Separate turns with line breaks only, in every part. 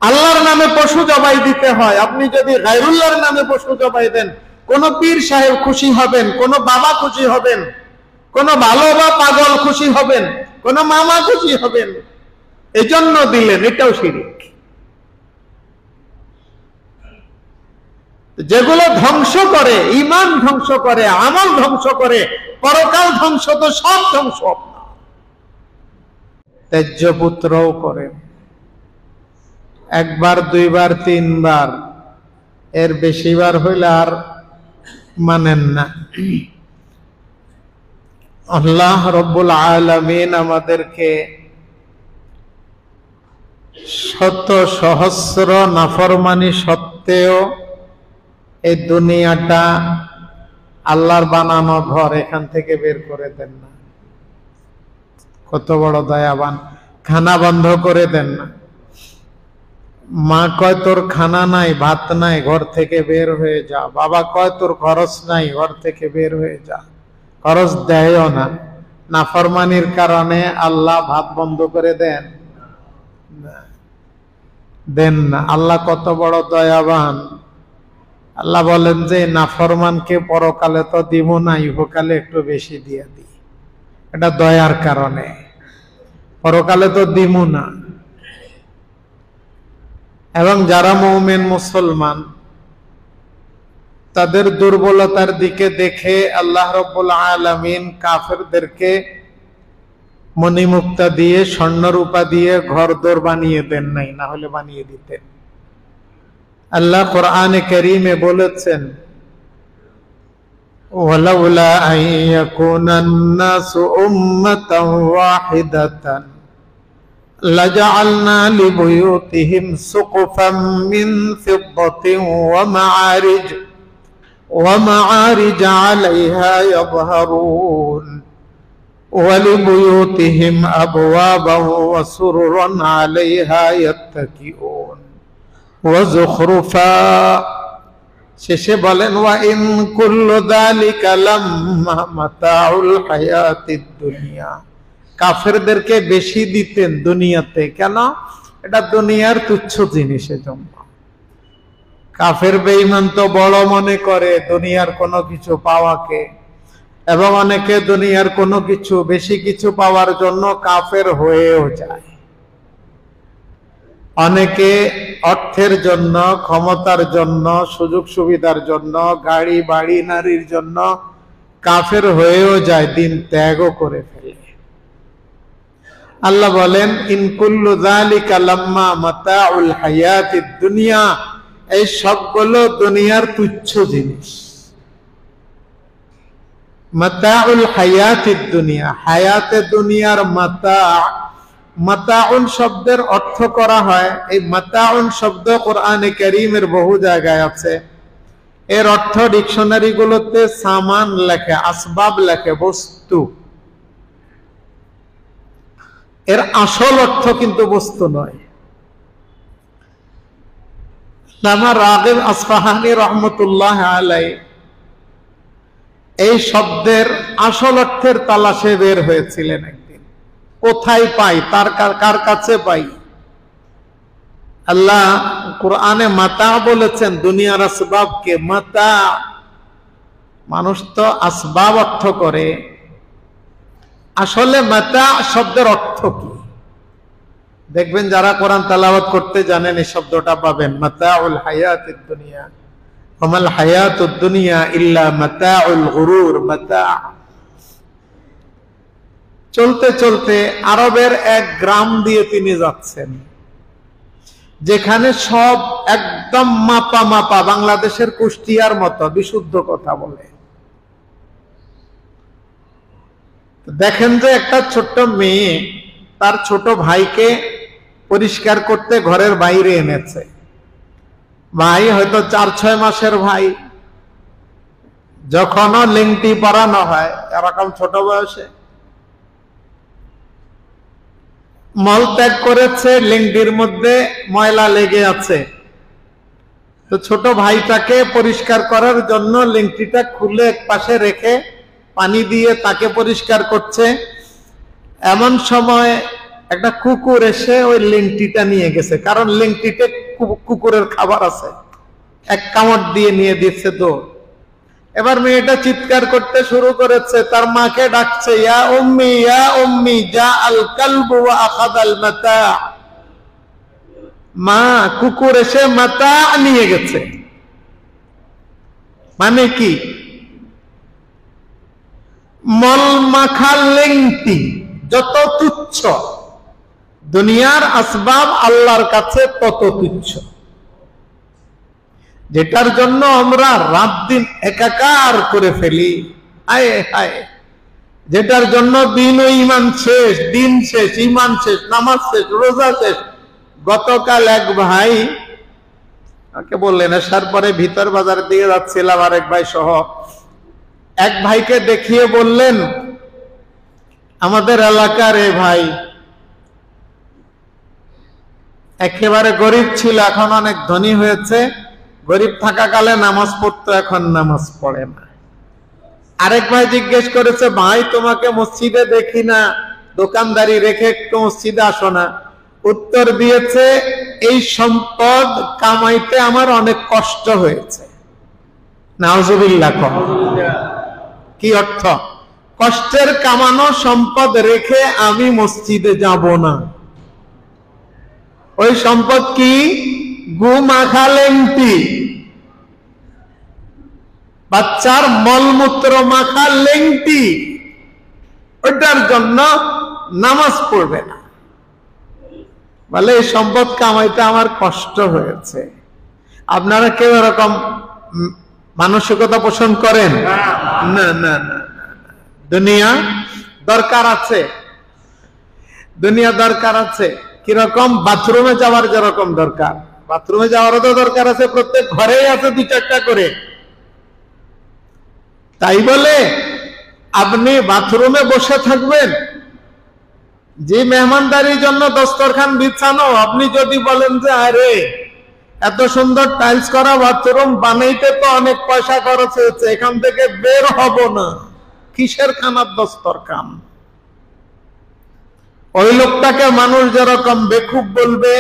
আল্লাহর নামে পশু জবাই দিতে হয়। আপনি যদি গায়রুল্লাহর নামে পশু জবাই দেন, কোন পীর সাহেব খুশি হবেন, কোন বাবা খুশি হবেন, কোন ভালো বা পাগল খুশি হবেন, কোন মামা খুশি হবেন, এজন্য দিলেন, এটাও শিরক। যেগুলো ধ্বংস করে, ঈমান ধ্বংস করে, আমল ধ্বংস করে, পরকাল ধ্বংস, তো সব ধ্বংস। ত্যায্য পুত্রও করেন, একবার দুইবার তিনবার, এর বেশিবার হইলে আর মানেন না। আল্লাহ রব্বুল আলামিন আমাদেরকে শত সহস্র নাফরমানি সত্ত্বেও এই দুনিয়াটা আল্লাহর বানানো ঘর, এখান থেকে বের করে দেন না। কত বড় দয়াবান, খানা বন্ধ করে দেন না। মা কয় তোর খানা নাই, ভাত নাই, ঘর থেকে বের হয়ে যা। বাবা কয় তোর খরচ নাই, ঘর থেকে বের হয়ে যা। খরচ দেয়ও না। নাফরমানির কারণে আল্লাহ ভাত বন্ধ করে দেন না। আল্লাহ কত বড় দয়াবান। আল্লাহ বলেন যে নাফরমানকে পরকালে তো দিব না, ইহকালে একটু বেশি দিয়ে দিই, এটা দয়ার কারণে। পরকালে তো দিব না। এবং যারা মুমিন মুসলমান, তাদের দুর্বলতার দিকে দেখে আল্লাহ রাব্বুল আলামিন কাফেরদেরকে মণিমুক্তা দিয়ে, স্বর্ণরূপা দিয়ে ঘরদোর বানিয়ে দেন নাই, না হলে বানিয়ে দিতেন। আল্লাহ কোরআনে কারীমে বলেছেন, ওয়ালাউলা আন ইয়াকুনান নাসু উম্মাতান ওয়াহিদাতান লাজআলনা লিবুয়ুতিহিম সুকুফাম মিন ফিদ্দাতিন ওয়া মাআরিজ আলাইহা ইয়াযহারুন ওয়ালিবুয়ুতিহিম আবওয়াবান ওয়া সুরুরান আলাইহা ইয়াত্তাকিউন ওয়া যুখরুফা। শেষে বলেন ওয়া ইন কুল্লু যালিকা লাম্মা মাতাউল হায়াতিদ দুনিয়া। কাফেরদেরকে বেশি দিতেন দুনিয়াতে, কেন? এটা দুনিয়ার তুচ্ছ জিনিসের জন্য। কাফের বেঈমান তো বড় মনে করে দুনিয়ার কোনো কিছু পাওয়াকে, এবং অনেকে দুনিয়ার কোনো কিছু, বেশি কিছু পাওয়ার জন্য কাফের হয়েও যায়। অনেকে অর্থের জন্য, ক্ষমতার জন্য, সুযোগ সুবিধার জন্য, গাড়ি বাড়ি নারীর জন্য কাফের হয়েও যায়, দিন ত্যাগও করে ফেলে। আল্লাহ বলেন ইন কুল্লু যালিকা লাম্মা মাতাউল হায়াতিদ দুনিয়া। এই সবগুলো দুনিয়ার তুচ্ছ জিনিস। মাতাউল হায়াতিদ দুনিয়া, হায়াতে দুনিয়ার মাতা। মাতাউন শব্দের অর্থ করা হয়, এই মাতাউন শব্দ কোরআনে কারীমের বহু জায়গায় আছে। এর অর্থ ডিকশনারি গুলোতে সামান লেখে, আসবাব লেখে, বস্তু। এর আসল অর্থ কিন্তু বস্তু নয়। আল্লামা রাগিব আসফাহানি রহমতুল্লাহ আলাইহি এই শব্দের আসল অর্থের তালাশে বের হয়েছিলেন একদিন। কোথায় পাই, তার কার কাছে পাই? আল্লাহ কোরআনে মাতা বলেছেন দুনিয়ার আসবাবকে মাতা। মানুষ তো আসবাব অর্থ করে, আসলে মাতা শব্দের অর্থ কি? দেখবেন যারা কোরআন তেলাওয়াত করতে জানেন এই শব্দটা পাবেন, মাতাউল হায়াতিদ দুনিয়া। ওমাল হায়াতুদ দুনিয়া ইল্লা মাতাউল গুরুর। মাতা। চলতে চলতে আরবের এক গ্রাম দিয়ে তিনি যাচ্ছেন, যেখানে সব একদম মাপা মাপা, বাংলাদেশের কুষ্টিয়ার মতো বিশুদ্ধ কথা বলে। দেখেন যে একটা ছোট্ট মেয়ে তার ছোট ভাইকে পরিষ্কার করতে ঘরের বাইরে এনেছে। ভাই হয়তো 4-6 মাসের ভাই। যখনও লিংটি পরানো হয় এরকম ছোট বয়সে, মল ত্যাগ করেছে, লিংটির মধ্যে ময়লা লেগে আছে, তো ছোট ভাইটাকে পরিষ্কার করার জন্য লিংটিটা খুলে এক পাশে রেখে পানি দিয়ে তাকে পরিষ্কার করছে। এমন সময় একটা কুকুর এসে ওই লেংটিটা নিয়ে গেছে, কারণ লেংটিতে কুকুরের খাবার আছে, এক কামড় দিয়ে নিয়ে দিচ্ছে দৌড়। এবার মেয়েটা চিৎকার করতে শুরু করেছে, তার মাকে ডাকছে, ইয়া উম্মি যা আল কালবু ওয়া আখাযাল মাতা। মা, কুকুর এসে মাতা নিয়ে গেছে। মানে কি? মল মাখা লেংটি যত তুচ্ছ, দুনিয়ার আসবাব আল্লাহর কাছে তত তুচ্ছ। যেটার জন্য আমরা রাত দিন একাকার করে ফেলি, হায় হায়, যেটার জন্য দিন ও ইমান শেষ, দিন শেষ, ইমান শেষ, নামাজ শেষ, রোজা শেষ। গতকাল এক ভাই আমাকে বললেন, আসার পরে ভিতর বাজার দিয়ে যাচ্ছিলাম আরেক ভাই সহ, এক ভাইকে দেখিয়ে বললেন, আমাদের এলাকার এ ভাই একেবারে গরিব ছিল, এখন অনেক ধনী হয়েছে। গরিব থাকাকালে নামাজ পড়তো, এখন নামাজ পড়ে না। আরেক ভাই জিজ্ঞেস করেছে, ভাই তোমাকে মসজিদে দেখি না, দোকানদারি রেখে একটু মসজিদে আসো না? উত্তর দিয়েছে, এই সম্পদ কামাইতে আমার অনেক কষ্ট হয়েছে। নাউজুবিল্লাহ। কি অর্থ? কষ্টের কামানো সম্পদ রেখে আমি মসজিদে যাব না। ওই সম্পদ কি? গু মাখা লেংটি, বাচ্চার মলমূত্র মাখা লেংটি, ওটার জন্য নামাজ পড়বে না। বলে এই সম্পদ কামাইতে আমার কষ্ট হয়েছে। আপনারা কেউ এরকম মানসিকতা পোষণ করেন? না না না। দুনিয়া দরকার আছে, দুনিয়া দরকার আছে। কিরকম? বাথরুমে যাওয়ার যেরকম দরকার, বাথরুমে যাওয়ারও তো দরকার আছে, প্রত্যেক ঘরেই আছে 2-4টা করে। তাই বলে আপনি বাথরুমে বসে থাকবেন? যে মেহমানদারির জন্য দস্তরখান বিছানো, আপনি যদি বলেন যে আরে এত সুন্দর টাইলস করা বাথরুম বানাইতে তো অনেক পয়সা খরচ হয়েছে, এখান থেকে বের হব না, কিসের খানার দস্তরখান? ওই লোকটাকে মানুষ যেরকম বেকুব বলবে,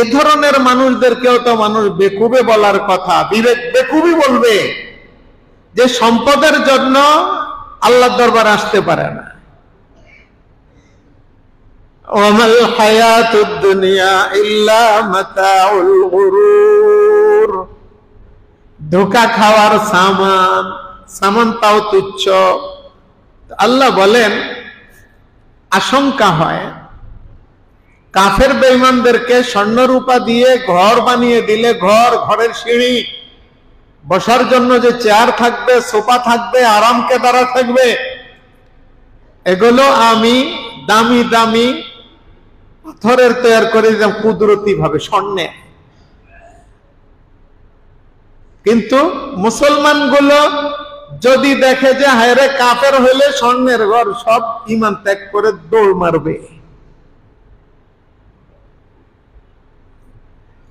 এ ধরনের মানুষদেরকেও তো মানুষ বেকুবে বলার কথা, বিবেক বেকুবই বলবে, যে সম্পদের জন্য আল্লাহর দরবারে আসতে পারে না। ওয়ামাল হায়াতুদ দুনিয়া ইল্লা মাতাউল গুরুর। ধোঁকা খাওয়ার সামান, সামান তাও তুচ্ছ। আল্লাহ বলেন, আশঙ্কা হয় কাফের বেঈমানদেরকে স্বর্ণ রূপা দিয়ে ঘর বানিয়ে দিলে, ঘরের সিঁড়ি, বসার জন্য যে চেয়ার থাকবে, সোফা থাকবে, আরাম কেদারা থাকবে, এগুলো আমি দামি দামি পাথরের তৈরি করে দিলাম কুদরতি ভাবে, স্বর্ণে। কিন্তু মুসলমানগুলো যদি দেখে যে হায়রে কাফের হইলে স্বর্ণের ঘর, সব ঈমান ত্যাগ করে দৌড় মারবে।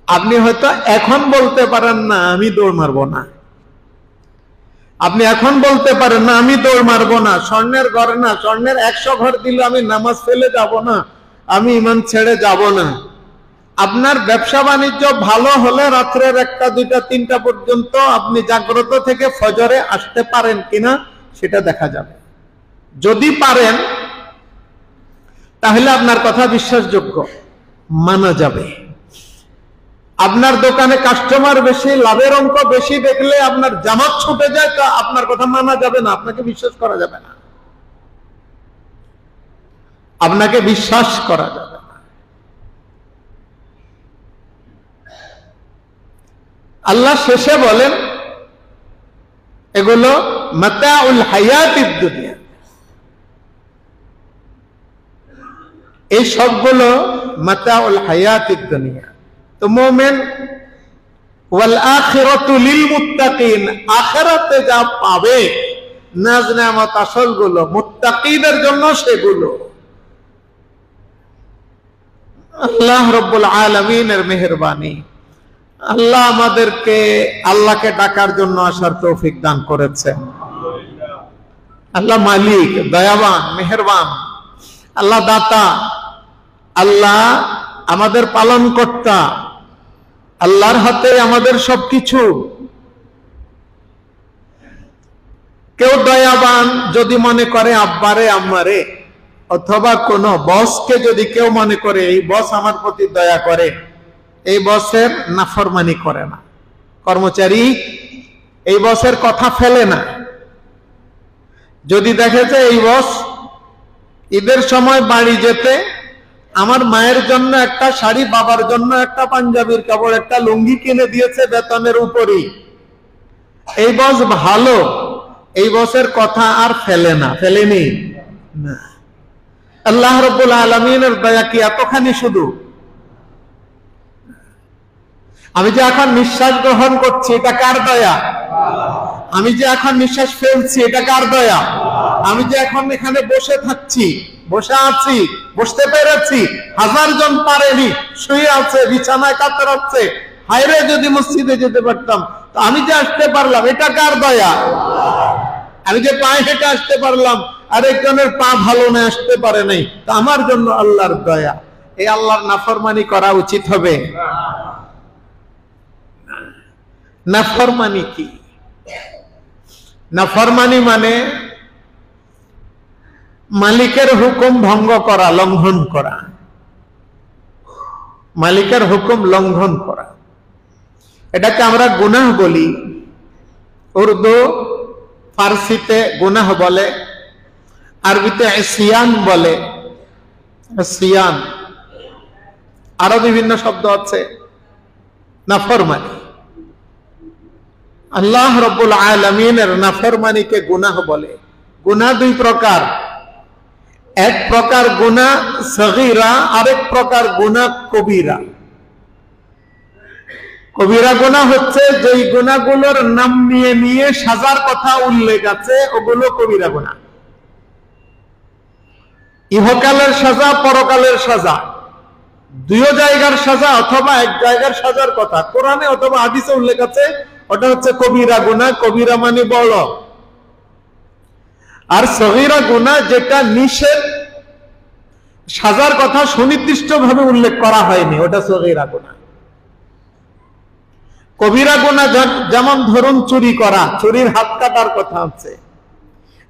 আপনি হয়তো এখন বলতে পারেন না আমি দৌড় মারবো না, আপনি এখন বলতে পারেন না আমি দৌড় মারবো না, স্বর্ণের ঘর না, স্বর্ণের 100 ঘর দিলে আমি নামাজ ফেলে যাব না, আমি ঈমান ছেড়ে যাব না। আপনার ব্যবসা বাণিজ্য ভালো হলে রাত্রের 1টা 2টা 3টা পর্যন্ত আপনি জাগ্রত থেকে ফজরে আসতে পারেন কিনা সেটা দেখা যাবে। যদি পারেন তাহলে আপনার কথা বিশ্বাসযোগ্য, মানা যাবে। আপনার দোকানে কাস্টমার বেশি, লাভের অঙ্ক বেশি দেখলে আপনার জামাত ছুটে যায়, তা আপনার কথা মানা যাবে না, আপনাকে বিশ্বাস করা যাবে না, আপনাকে বিশ্বাস করা যাবে না। আল্লাহ শেষে বলেন এগুলো মাতাউল হায়াতিদ দুনিয়া, এই সবগুলো মাতাউল হায়াতিদ দুনিয়া। তো মুমিন, ওয়াল আখিরাতু লিল মুত্তাকিন, আখিরাতে যা পাবে নাজ নেয়ামত আসলগুলো মুত্তাকিদের জন্য, সেগুলো আল্লাহ রাব্বুল আলামিনের মেহেরবানি। আল্লাহ আমাদেরকে আল্লাহকে ডাকার জন্য আসার তৌফিক দান করেছেন। আল্লাহ মালিক, দয়াবান, মেহেরবান, আল্লাহ দাতা, আল্লাহ আমাদের পালনকর্তা, আল্লাহর হাতে আমাদের সবকিছু। কেউ দয়াবান যদি মনে করে আব্বারে আম্মারে, অথবা কোন বসকে যদি কেউ মনে করে এই বস আমার প্রতি দয়া করে, এই বসের নাফরমানি করে না। কর্মচারী এই বসের কথা ফেলে না। যদি দেখেছে এই বস ঈদের সময় বাড়ি যেতে আমার মায়ের জন্য একটা শাড়ি, বাবার জন্য একটা পাঞ্জাবির কাপড়, একটা লুঙ্গি কিনে দিয়েছে বেতনের উপরই, এই বস ভালো, এই বসের কথা আর ফেলে না, ফেলেনি না। আল্লাহ রাব্বুল আলামিনের দয়া কি এতখানি শুধু? আমি যে এখন নিঃশ্বাস গ্রহণ করছি, এটা কার দয়া? আমি যে এখন নিঃশ্বাস ফেলছি, এটা কার দয়া? আমি যে এখন এখানে বসে থাকছি, বসে আছি, বসতে পেরেছি, হাজার জন পারেনি, শুয়ে আছে, বিছানায় কাতরাচ্ছে, হায়রে যদি মসজিদে যেতে পারতাম। তো আমি যে আসতে পারলাম, এটা কার দয়া? আমি যে পায়ে হেঁটে আসতে পারলাম, আরেকজনের পা ভালো না, আসতে পারে নাই, তো আমার জন্য আল্লাহর দয়া। এই আল্লাহর নাফরমানি করা উচিত হবে? নাফরমানি কি? নাফরমানি মানে মালিকের হুকুম ভঙ্গ করা, লঙ্ঘন করা, মালিকের হুকুম লঙ্ঘন করা। এটাকে আমরা গুনাহ বলি। উর্দু ফার্সিতে গুনাহ বলে, আরবিতে ইসিয়ান বলে, ইসিয়ান, আরো বিভিন্ন শব্দ আছে। নাফরমানি, আল্লাহ রাব্বুল আলামিনের নাফরমানিকে গুনাহ বলে। গুনাহ দুই প্রকার, এক প্রকার গুনাহ সগীরা, আরেক প্রকার গুনাহ কবিরা। কবিরা গুনাহ হচ্ছে যেই গুনাহগুলোর নাম নিয়ে নিয়ে সাজার কথা উল্লেখ আছে, ওগুলো কবিরা গুনাহ। ইহকালের সাজা, পরকালের সাজা, দুই জায়গার সাজা অথবা এক জায়গার সাজার কথা কোরআনে অথবা হাদিসে উল্লেখ আছে, ওটা হচ্ছে কবিরা গুনাহ। কবিরা মানে বড়। আর সগীরা গুনাহ যেটা নিষেধ, সাজার কথা সুনির্দিষ্ট ভাবে উল্লেখ করা হয়নি, ওটা সগীরা গুনাহ। কবিরা গুনাহ যেমন ধরুন চুরি করা, চুরির হাত কাটার কথা আছে,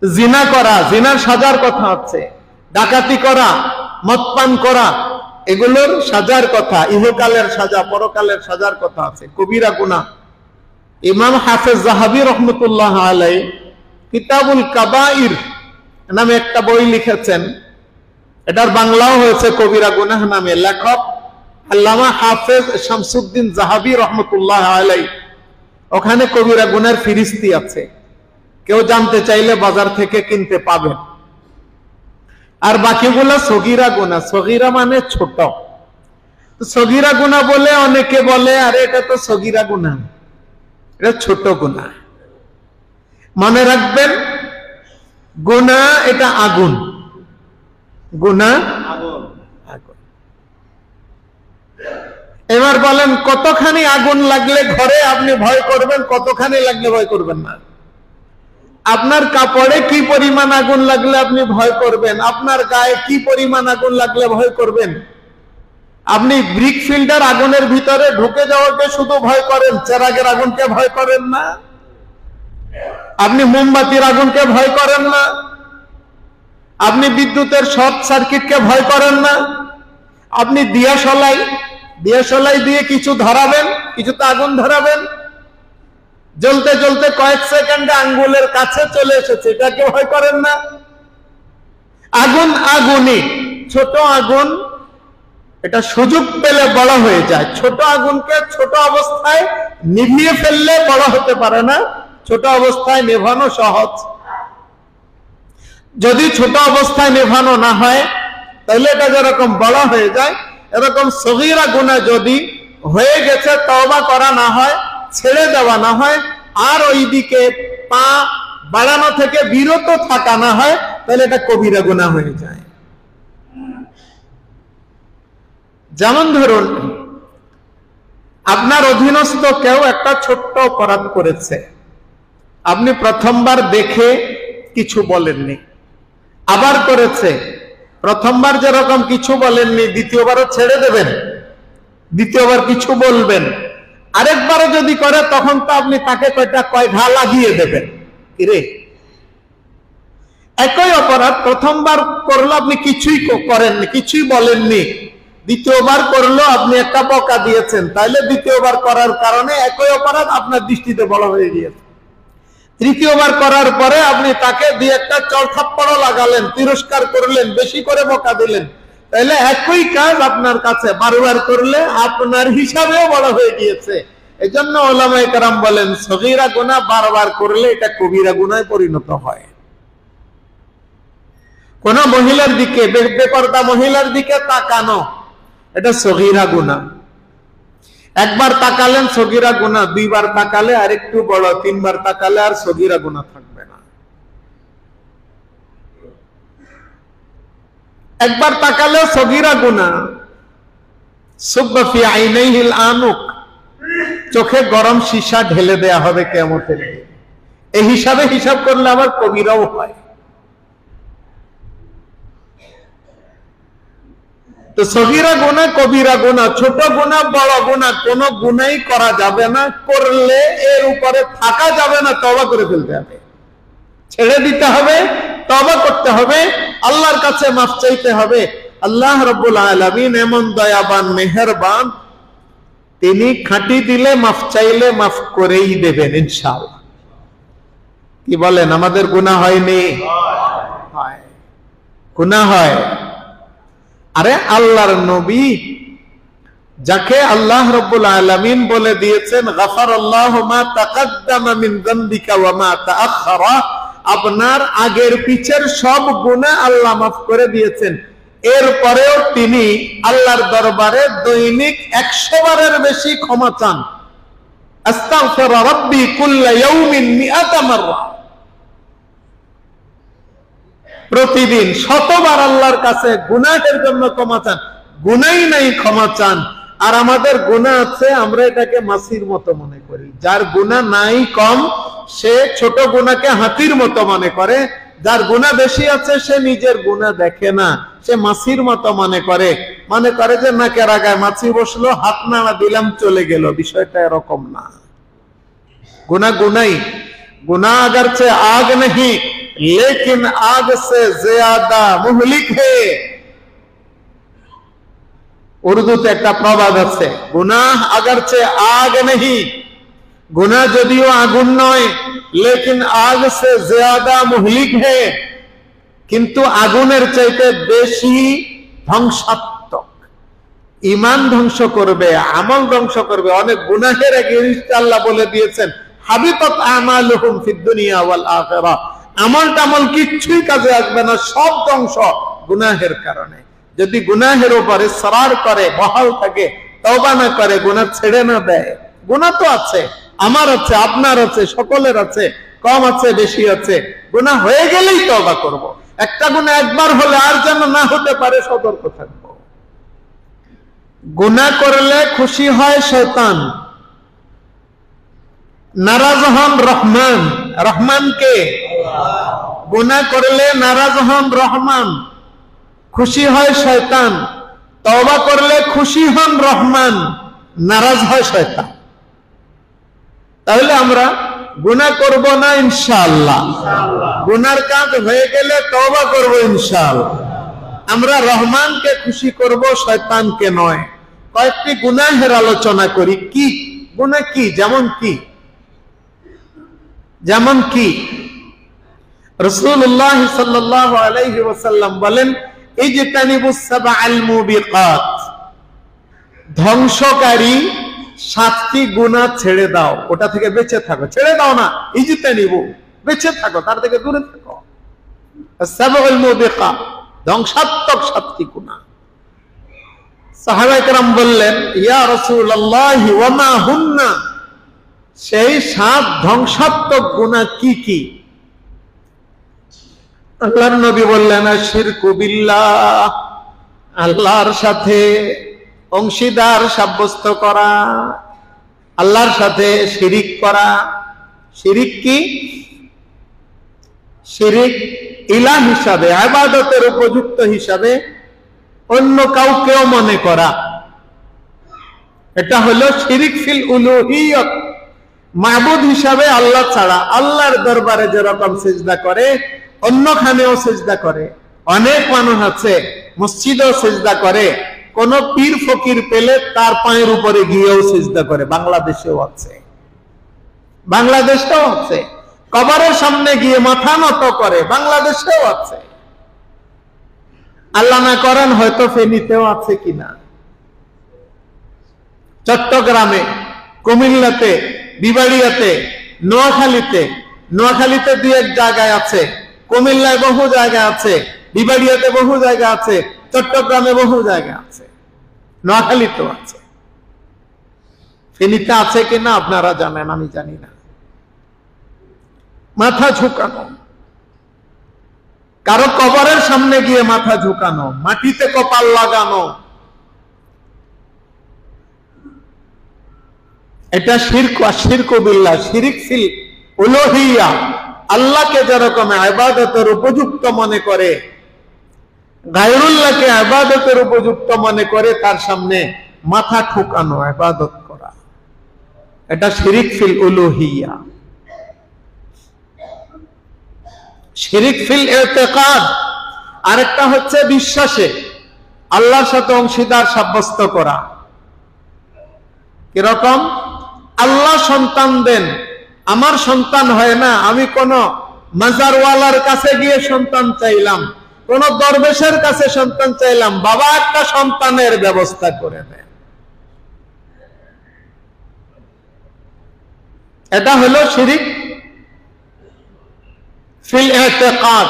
জিনা করা, জিনার সাজার কথা আছে, ডাকাতি করা, মদপান করা, এগুলোর সাজার কথা, ইহকালের সাজা, পরকালের সাজার কথা আছে, কবিরা গুনাহ। ইমাম হাফেজ যাহাবী রহমতুল্লাহ আলাইহি কিতাবুল কাবাইর নামে একটা বই লিখেছেন, এটার বাংলাও হয়েছে কবিরা গুনাহ নামে। লেখক আল্লামা হাফেজ শামসুদ্দিন যাহাবী রহমতুল্লাহ আলাইহি। ওখানে কবিরা গুনাহের ফিরিস্তি আছে, কেউ জানতে চাইলে বাজার থেকে কিনতে পাবেন। আর বাকিগুলো সগীরা গুনাহ। সগীরা মানে ছোট। সগীরা গুনাহ বলে অনেকে বলে আরে এটা তো সগীরা গুনাহ, এটা ছোট গুনাহ। মনে রাখবেন, গুনাহ এটা আগুন, গুনাহ আগুন। এবার বলেন কতখানি আগুন লাগলে ঘরে আপনি ভয় করবেন, কতখানি লাগলে ভয় করবেন না? আপনার কাপড়ে কি পরিমাণ আগুন লাগলে আপনি ভয় করবেন? আপনার গায়ে কি পরিমাণ আগুন লাগলে ভয় করবেন? আপনি ব্রিক ফিল্টার আগুনের ভিতরে ঢুকে যাওয়াকে শুধু ভয় করেন, চেরাগের আগুনকে ভয় করেন না? আপনি মোমবাতির আগুনকে ভয় করেন না? আপনি বিদ্যুতের শর্ট সার্কিটকে ভয় করেন না? আপনি দিয়াশলাই দিয়ে কিছু ধরাবেন, কিছুতে আগুন ধরাবেন, জ্বলতে জ্বলতে কয়েক সেকেন্ডে আঙ্গুলের কাছে চলে এসেছে, এটাকে ভয় করেন না? আগুন আগুনই। ছোট আগুন এটা সুযোগ পেলে বড় হয়ে যায়। ছোট আগুনকে ছোট অবস্থায় নিভিয়ে ফেললে বড় হতে পারে না, ছোট অবস্থায় নেভানো সহজ। যদি ছোট অবস্থায় নেভানো না হয় তাহলে এটা যেরকম বড় হয়ে যায়, এরকম সগীরা গুনাহ যদি হয়ে গেছে তওবা করা না হয়, ছেড়ে দেওয়া না হয়, আর ওইদিকে পা বাড়ানো থেকে বিরত থাকা না হয়, তাহলে এটা কবিরা গুনাহ হয়ে যায়। যেমন ধরুন আপনার অধীনস্থ কেউ একটা ছোট্ট অপরাধ করেছে, আপনি প্রথমবার দেখে কিছু বলেননি, আবার করেছে, প্রথমবার যেরকম কিছু বলেননি দ্বিতীয়বারও ছেড়ে দেবেন, দ্বিতীয়বার কিছু বলবেন। আরেকবারও যদি করে তখন তো আপনি তাকে কয় ঘা লাগিয়ে দেবেন। কিরে, একই অপরাধ প্রথমবার করলো আপনি কিছুই করেননি, কিছুই বলেননি, দ্বিতীয়বার করলো আপনি একটা বকা দিয়েছেন, তাইলে দ্বিতীয়বার করার কারণে একই অপরাধ আপনার দৃষ্টিতে বড় হয়ে গিয়েছে। তৃতীয়বার করার পরে আপনি তাকে দিয়ে একটা চড়থাপ্পড়ও লাগালেন, তিরস্কার করলেন, বেশি করে বকা দিলেন, তাইলে একই কাজ আপনার কাছে বারবার করলে আপনার হিসাবেও বড় হয়ে গিয়েছে। এজন্য উলামায়ে কেরাম বলেন সগীরা গুনাহ বারবার করলে এটা কবিরা গুনাহে পরিণত হয়। কোন মহিলার দিকে, বেপরদা মহিলার দিকে তাকানো, এটা সগীরা গুনাহ। একবার তাকালেন সগীরা গুনাহ, দুইবার তাকালে আর একটু বড়, তিনবার তাকালে আর সগীরা গুনাহ থাকবে না। একবার তাকালে সগীরা গুনাহ। সুব্বা ফি আইনাইহিল আনুক, চোখে গরম সীসা ঢেলে দেয়া হবে কিয়ামতের দিন। এই হিসাবে হিসাব করলে আবার কবিরাও হয়। তো সগীরা গুনাহ, কবিরা গুনাহ, ছোট গুনাহ, বড় গুনাহ, কোন গুনাহই করা যাবে না, করলে এর উপরে থাকা যাবে না, তওবা করে ফেলতে হবে, ছেড়ে দিতে হবে, তওবা করতে হবে, আল্লাহর কাছে মাফ চাইতে হবে। আল্লাহ রাব্বুল আলামিন এমন দয়াবান, মেহেরবান, তিনি খাঁটি দিলে মাফ চাইলে মাফ করেই দেবেন ইনশাআল্লাহ। কি বলেন, আমাদের গুনাহ হয়নি? হয়, গুনাহ হয়। আরে আল্লাহর নবী যাকে আল্লাহ রাব্বুল আলামিন বলে দিয়েছেন গাফারাল্লাহু মা তাকাদ্দামা মিন যামবিকা ওয়া মা তাআখারা, আপনার আগের পিছের সব গুনাহ আল্লাহ মাফ করে দিয়েছেন, এরপরেও তিনি আল্লাহর দরবারে দৈনিক 100 বারের বেশি ক্ষমা চান। আস্তাগফিরু রাব্বি কুল্লা ইয়াউমিন মিআতা মাররা, প্রতিদিন 100 বার আল্লাহর কাছে গুনাহের জন্য ক্ষমা চান। গুনাহই নাই, ক্ষমা চান। আর আমাদের গুনাহ আছে, আমরা এটাকে মাছির মতো মনে করি। যার গুনাহ নাই কম, সে ছোট গুনাহকে হাতির মতো মনে করে। যার গুনাহ বেশি আছে সে নিজের গুনাহ দেখে না, সে মাছির মতো মনে করে যে নাকের আগায় মাছি বসলো, হাত নাড়া দিলাম চলে গেল। বিষয়টা এরকম না। गुनाह गुनाही, गुनाह अगरचे आग नहीं लेकिन आग से ज्यादा मुहलिक है। उर्दूते एक प्रबाद আছে, गुनाह अगरचे आग नहीं, गुनाह যদিও আগুন নয়, लेकिन आग से ज्यादा मुहलिक है, কিন্তু আগুনের চাইতে বেশি ধ্বংসাত্মক। ঈমান ধ্বংস করবে, আমল ধ্বংস করবে। অনেক গুনাহের এগেইনস্ট আল্লাহ বলে দিয়েছেন হাবিতাত আমালুহুম ফিদ দুনিয়া ওয়াল আখিরাহ, আমল টামল কিচ্ছুই কাজে আসবে না, সব ধ্বংস গুনাহের কারণে। যদি গুনাহের উপরে সরার করে, বহাল থাকে, তওবা না করে, গুনাহ ছেড়ে না দেয়। গুনাহ তো আছে, আমার আছে, আপনার আছে, সকলের আছে, কম আছে বেশি আছে। গুনাহ হয়ে গেলেই তওবা করব। একটা গুনাহ একবার হলে আর যেন না হতে পারে সতর্ক থাকবো। গুনাহ করলে খুশি হয় শয়তান, নারাজ হন রহমান। রহমান কে? গুনাহ করলে নারাজ হন রহমান, খুশি হয় শয়তান। তওবা করলে খুশি হন রহমান, নারাজ হয় শয়তান। তাহলে আমরা গুনাহ করব না ইনশাআল্লাহ, গুনার কাজ হয়ে গেলে তওবা করব ইনশাআল্লাহ। আমরা রহমানকে খুশি করব, শয়তানকে নয়। কয়েকটি গুনাহের আলোচনা করি। কি গুনাহ? কি যেমন কি? যেমন কি রাসূলুল্লাহ সাল্লাল্লাহু আলাইহি ওয়াসাল্লাম বলেন ইজতানিবুস সাবআল মুবিকাত, ধ্বংসকারী 7টি গুনাহ ছেড়ে দাও, ওটা থেকে বেঁচে থাকো। ছেড়ে দাও না, ইজতানিবু, বেঁচে থাকো, তার থেকে দূরে থাকো। সাবউল মুবিকা, ধ্বংসাত্মক 7টি গুনাহ। সাহাবায়ে কেরাম বললেন ইয়া রাসূলুল্লাহ ওয়া মা হুন্না, সেই 7 ধ্বংসাত্মক গুনাহ কি কি? আল্লাহর নবী বললেন শিরকু বিল্লাহ, আল্লাহর সাথে অংশীদার সাব্যস্ত করা, আল্লাহর সাথে শিরিক করা। শিরিক কি? শিরিক ইলাহ হিসাবে, ইবাদতের উপযুক্ত হিসাবে অন্য কাউকেও মনে করা, এটা হলো শিরিক ফিল উলুহিয়ত। মাবুদ হিসাবে আল্লাহ ছাড়া আল্লাহর দরবারে যেরকম সিজদা করে অন্যখানেও সিজদা করে। অনেক মানুষ আছে মসজিদেও সিজদা করে, কোন পীর ফকির পেলে তার পায়ের উপরে গিয়েও সিজদা করে। বাংলাদেশেও আছে, বাংলাদেশেও আছে। কবরের সামনে গিয়ে মাথা নত করে, বাংলাদেশেও আছে। আল্লাহ না করেন হয়তো ফেনীতেও আছে কিনা, চট্টগ্রামে, কুমিল্লাতে, বিবাড়িয়াতে, নোয়াখালীতে দুই এক জায়গায় আছে, কুমিল্লায় বহু জায়গা আছে, বিবাড়িয়াতে বহু জায়গা আছে, চট্টগ্রামে বহু জায়গা আছে, নোয়াখালীতেও আছে। ফেনীতে আছে কিনা আপনারা জানেন, আমি জানি না। মাথা ঝুঁকানো, কারো কবরের সামনে গিয়ে মাথা ঝুঁকানো, মাটিতে কপাল লাগানো, এটা শিরক, শিরক বিল্লাহ, শিরিক ফিল উলুহিয়া। আল্লাহকে যেরকম ইবাদতের উপযুক্ত মনে করে, গায়রুল্লাহকে ইবাদতের উপযুক্ত মনে করে তার সামনে মাথা ঠুকানো, ইবাদত করা, এটা শিরিক ফিল উলুহিয়া। শিরিক ফিল ইতিকাদ, আরেকটা হচ্ছে বিশ্বাসে আল্লাহর সাথে অংশীদার সাব্যস্ত করা। কিরকম? আল্লাহ সন্তান দেন, আমার সন্তান হয় না, আমি কোন মাজারওয়ালার কাছে গিয়ে সন্তান চাইলাম, কোন দরবেশের কাছে সন্তান চাইলাম, বাবা একটা সন্তানের ব্যবস্থা করে দেন। এটা হলো শিরিক ফিল ইতিকাদ,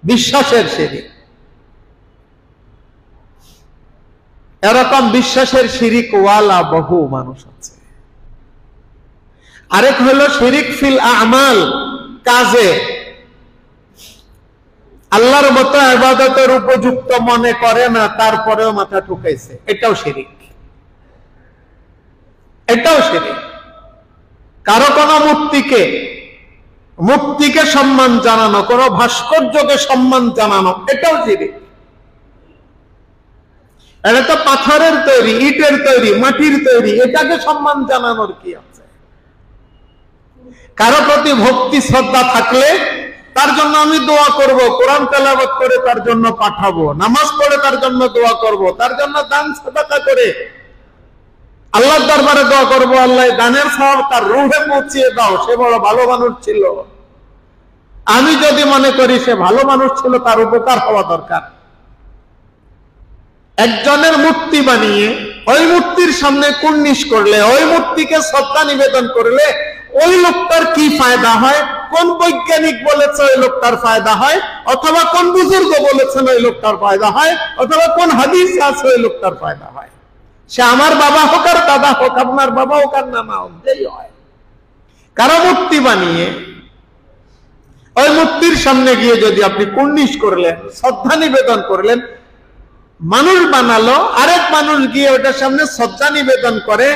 বিশ্বাসের শিরিক। এরকম বিশ্বাসের শিরিক ওয়ালা বহু মানুষ আছে। আরেক হলো শিরিক ফিল আমাল, কাজে আল্লাহর মতো ইবাদতের উপযুক্ত মনে করে না, তারপরেও মাথা ঠুকাইছে, এটাও শিরিক, এটাও শিরিক। কারো কোনো মূর্তিকে সম্মান জানানো, কোন ভাস্কর্যকে সম্মান জানানো, এটাও শিরিক। এটা তো পাথরের তৈরি, ইটের তৈরি, মাটির তৈরি, এটাকে সম্মান জানানোর কি আছে? কারো প্রতি ভক্তি শ্রদ্ধা থাকলে তার জন্য আমি দোয়া করব, কোরআন তেলাওয়াত করে তার জন্য পাঠাবো, নামাজ পড়ে তার জন্য দোয়া করব, তার জন্য দান সাদাকা করে আল্লাহর দরবারে দোয়া করব, আল্লাহ দানের সওয়াব তার রূহে পৌঁছিয়ে দাও, সে বড় ভালো মানুষ ছিল। আমি যদি মনে করি সে ভালো মানুষ ছিল, তার উপকার হওয়া দরকার। একজনের মূর্তি বানিয়ে ওই মূর্তির সামনে কুর্নিশ করলে, ওই মূর্তিকে শ্রদ্ধা নিবেদন করলে ওই লোকটার কি ফায়দা হয়? কোন বৈজ্ঞানিক বলেছে ওই লোকটার ফায়দা হয়, অথবা কোন বুজুর্গ বলেছেন ওই লোকটার ফায়দা হয়, অথবা কোন হাদিস আছে ওই লোকটার ফায়দা হয়? সে আমার বাবা হোক আর দাদা হোক, আপনার বাবা হোক আর নানা হোক, যেই হয়। কারো মূর্তি বানিয়ে ওই মূর্তির সামনে গিয়ে যদি আপনি কুর্নিশ করলেন, শ্রদ্ধা নিবেদন করলেন, মানুষ বানালো, আরেক মানুষ গিয়ে ওটার সামনে শ্রদ্ধা নিবেদন করে,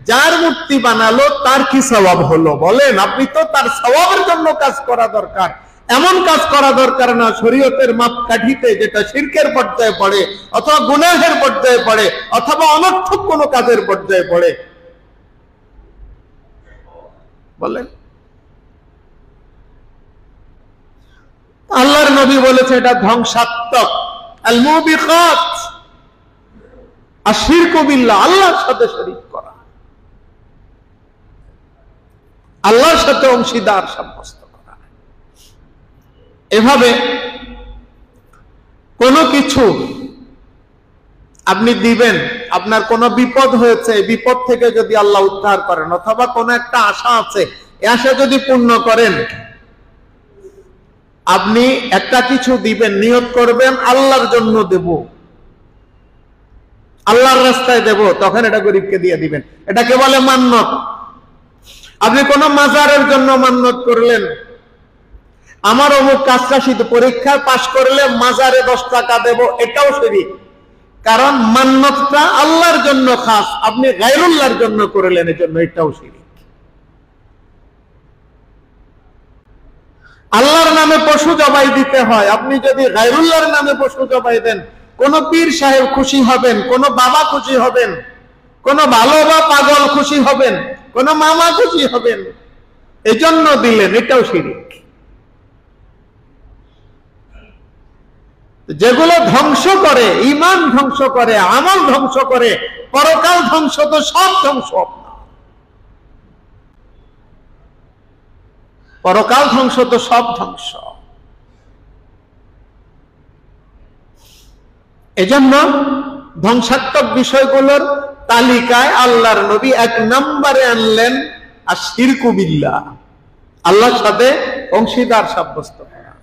যার মূর্তি বানালো তার কি সওয়াব হলো বলেন? আপনি তো তার সওয়াবের জন্য কাজ করা দরকার, এমন কাজ করা দরকার না শরীয়তের মাপকাঠিতে যেটা শিরকের পর্যায়ে পড়ে, অথবা গুনাহের পর্যায়ে পড়ে, অথবা অনর্থক কোনো কাজের পর্যায়ে পড়ে। বলেন, আল্লাহর নবী বলেছে এটা ধ্বংসাত্মক। আল মুবিকাত আশিরকু বিল্লাহ, আল্লাহর সাথে শরীক করা, আল্লাহর সাথে অংশীদার সাব্যস্ত করা। এভাবে কোনো কিছু আপনি দিবেন, আপনার কোনো বিপদ হয়েছে, বিপদ থেকে যদি আল্লাহ উদ্ধার করেন, অথবা কোনো একটা আশা আছে, এই আশা যদি পূর্ণ করেন, আপনি একটা কিছু দিবেন, নিয়ত করবেন আল্লাহর জন্য দেব, আল্লাহর রাস্তায় দেব, তখন এটা গরিবকে দিয়ে দিবেন। এটাকে বলে মান্নত। আপনি কোন মাজারের জন্য মান্নত করলেন, আমার অমুক কাজটা শীত পরীক্ষায় পাশ করলে মাজারে 10 টাকা দেব, এটাও শিরক। কারণ মান্নতটা আল্লাহর জন্য খাস, আপনি গায়রুল্লাহর জন্য করলেন, এজন্য এটাও শিরক। আল্লাহর নামে পশু জবাই দিতে হয়। আপনি যদি গায়রুল্লাহর নামে পশু জবাই দেন, কোন পীর সাহেব খুশি হবেন, কোন বাবা খুশি হবেন, কোন ভালো বা পাগল খুশি হবেন, কোন মামা খুশি হবেন, এজন্য দিলেন, এটাও শিরিক। যেগুলো ধ্বংস করে, ঈমান ধ্বংস করে, আমল ধ্বংস করে, পরকাল ধ্বংস, তো সব ধ্বংস। পরকাল ধ্বংস তো সব ধ্বংস। এজন্য ধ্বংসাত্মক বিষয়গুলোর তালিকায় আল্লাহর নবী 1 নম্বরে আনলেন আশরিকু বিল্লাহ, আল্লাহর সাথে অংশীদার সাব্যস্ত করা।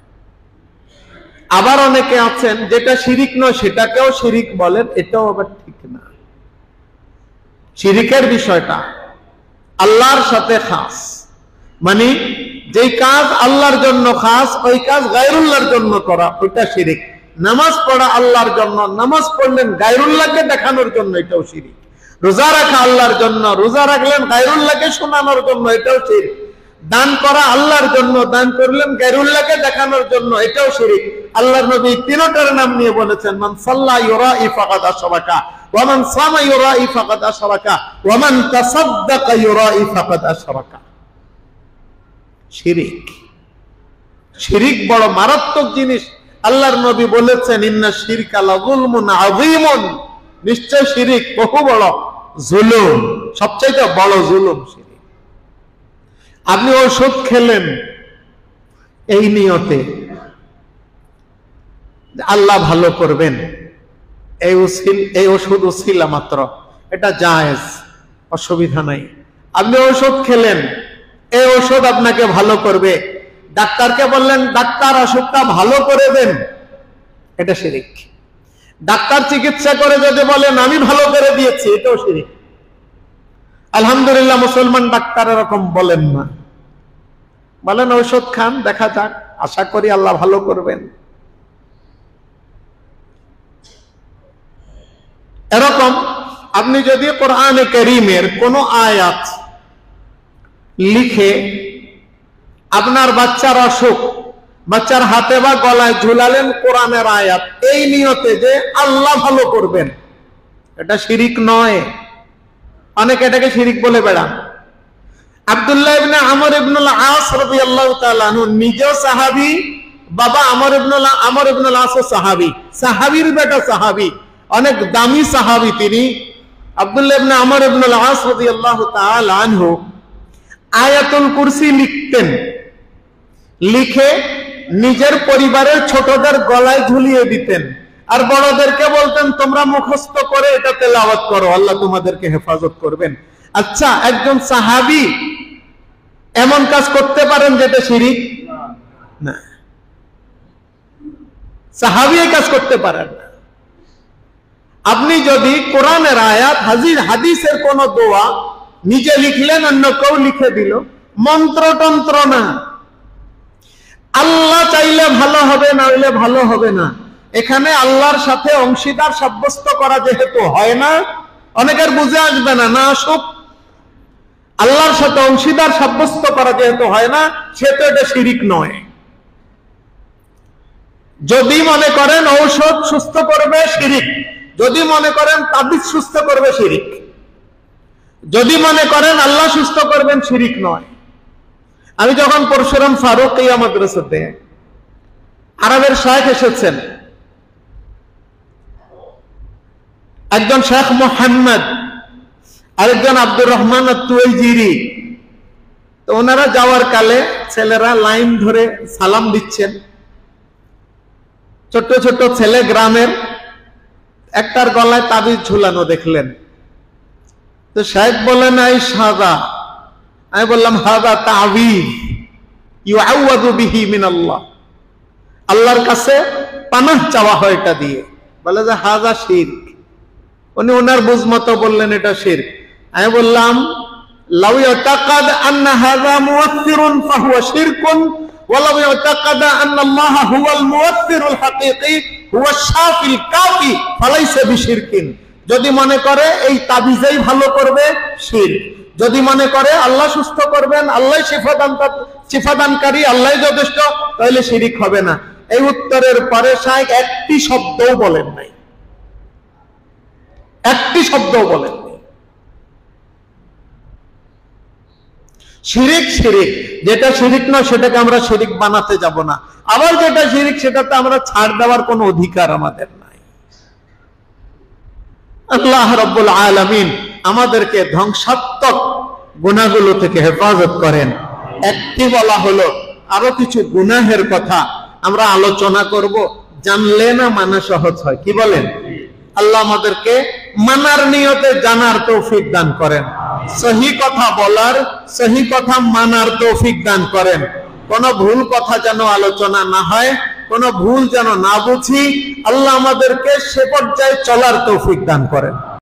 আবার অনেকে আছেন যেটা শিরিক নয় সেটাকেও শিরিক বলেন, এটাও আবার ঠিক না। শিরিকের বিষয়টা আল্লাহর সাথে খাস, মানে যেই কাজ আল্লাহর জন্য খাস, ওই কাজ গায়রুল্লাহর জন্য করা, ওইটা শিরিক। নামাজ পড়া আল্লাহর জন্য, নামাজ পড়লেন গায়রুল্লাহকে দেখানোর জন্য, এটাও শিরিক। রোজা রাখা আল্লাহর জন্য, রোজা রাখলেন গায়রুল্লাহকে শোনানোর জন্য, এটাও শিরিক। দান করা আল্লাহর জন্য, দান করলেন গায়রুল্লাহকে দেখানোর জন্য, এটাও শিরিক। আল্লাহর নবী তিনটার নাম নিয়ে বলেছেন, মান সাল্লা ইউরাই ফাকাদ আশরাকা, ওয়া মান সামা ইউরাই ফাকাদ আশরাকা, ওয়া মান তাসাদদাকা ইউরাই ফাকাদ আশরাকা। শিরিক, শিরিক বড় মারাত্মক জিনিস। আল্লাহর নবী বলেছেন, ইন্না শিরকা লাযুলমুন আযীমুন, নিশ্চয় শিরিক বহু বড় জুলুম, সবচেয়ে বড় জুলুম শিরিক। আপনি ঔষধ খেলেন এই নিয়তে আল্লাহ ভালো করবেন, এই ওষুধ উসিলা মাত্র, এটা জায়েজ, অসুবিধা নাই। আপনি ঔষধ খেলেন, এই ঔষধ আপনাকে ভালো করবে, ডাক্তারকে বললেন ডাক্তার অসুখটা ভালো করে দেন, এটা শিরিক। ডাক্তার চিকিৎসা করে যদি বলেন আমি ভালো করে দিয়েছি, এটাও শিরিক। আলহামদুলিল্লাহ মুসলমান ডাক্তার এরকম বলেন না, বলেন ঔষধ খান, দেখা যাক, আশা করি আল্লাহ ভালো করবেন। এরকম আপনি যদি কোরআনে কারীমের কোন আয়াত লিখে আপনার বাচ্চার অসুখ, বাচ্চার হাতে বা গলায় ঝুলালেন কোরআনের আয়াত, এই নিয়তে যে আল্লাহ ভালো করবেন, এটা শিরিক নয়। অনেকে এটাকে শিরিক বলে বেড়ান। আব্দুল্লাহ ইবনে আমর ইবনুল আস রাদিয়াল্লাহু তাআলা আনহু নিজেও সাহাবী, বাবা আমর ইবনুল আস সাহাবী, সাহাবীর বেটা সাহাবী, অনেক দামি সাহাবী তিনি। আব্দুল্লাহ ইবনে আমর ইবনুল আস রাদিয়াল্লাহু তাআলা আনহু আয়াতুল কুরসি লিখতেন, লিখে নিজের পরিবারের ছোটদের গলায় ঝুলিয়ে দিতেন, আর বড়দেরকে বলতেন তোমরা মুখস্থ করে এটা তেলাওয়াত করো, আল্লাহ তোমাদেরকে হেফাজত করবেন। আচ্ছা, একজন সাহাবী এমন কাজ করতে পারেন যেটা শিরিক? না, সাহাবী এই কাজ করতে পারেন না। আপনি যদি কোরআনের আয়াত, হাদিসের কোন দোয়া নিজে লিখলেন, অন্য কেউ লিখে দিল, মন্ত্রতন্ত্র না। আল্লাহ চাইলে ভালো হবে, না হইলে ভালো হবে না। এখানে আল্লাহর সাথে অংশীদার সাব্যস্ত করা যেহেতু হয় না, অনেকের বুঝে আসবে না, না আসুক। আল্লাহর সাথে অংশীদার সাব্যস্ত করা যেহেতু হয় না, সেহেতু এটা শিরিক নয়। যদি মনে করেন ঔষধ সুস্থ করবে, শিরিক। যদি মনে করেন তাবিজ সুস্থ করবে, শিরিক। যদি মনে করেন আল্লাহ সুস্থ করবেন, শিরিক নয়। আমি যখন পরশুরাম ফারুকিয়া মাদ্রাসাতে আরবের শায়েখ এসেছেন, একজন শেখ মুহাম্মদ, আরেকজন আব্দুর রহমান আত-তুওয়াইজিরি, তো ওনারা যাওয়ার কালে ছেলেরা লাইন ধরে সালাম দিচ্ছেন, ছোট্ট ছোট্ট ছেলে গ্রামের, একটার গলায় তাবিজ ঝুলানো দেখলেন। তো শায়েখ বলেন এই সাদা, আমি বললাম হাদা তাবিজ ইউআওয়াযু বিহি মিনাল্লাহ, আল্লাহর কাছে পানাহ চাওয়া হয় এটা দিয়ে। বলে যে হাদা শিরক। উনি ওনার বুঝ মতো বললেন এটা শিরক। আমি বললাম লাউ ইয়াতাকাদ আন্না হাযা মুওয়াত্তিরুন ফাহুয়া শিরকুন ওয়া লাউ ইয়াতাকাদ আন্না আল্লাহ হুয়াল মুওয়াত্তিরুল হাকীকি হুয়া শাফিল কাফি ফালাইসা বিশিরকিন। যদি মনে করে এই তাবিজেই ভালো করবে, শিরক। যদি মনে করে আল্লাহ সুস্থ করবেন, আল্লাহ শিফাদানকারী, আল্লাহ যথেষ্ট, তাহলে শিরিক হবে না। এই উত্তরের পরে শায়েখ একটি শব্দও বলেন নাই, একটি শব্দও বলেন নাই। শিরিক শিরিক, যেটা শিরিক নয় সেটাকে আমরা শিরিক বানাতে যাব না, আবার যেটা শিরিক সেটাতে আমরা ছাড় দেওয়ার কোনো অধিকার আমাদের নাই। আল্লাহ রাব্বুল আলামিন আমাদেরকে ধ্বংসাত্মক গুনাহগুলো থেকে হেফাজত করেন। একটি বলা হলো, আরো কিছু গুনাহের কথা আমরা আলোচনা করব, জানলে না মানা সহজ হয়। কি বলেন? আল্লাহ আমাদেরকে মানার নিয়তে জানার তৌফিক দান করেন, সহি কথা বলার, সহি কথা মানার তৌফিক দান করেন। কোন ভুল কথা যেন আলোচনা না হয়, কোন ভুল যেন না বুঝি। আল্লাহ আমাদেরকে সে পর্যায়ে চলার তৌফিক দান করেন।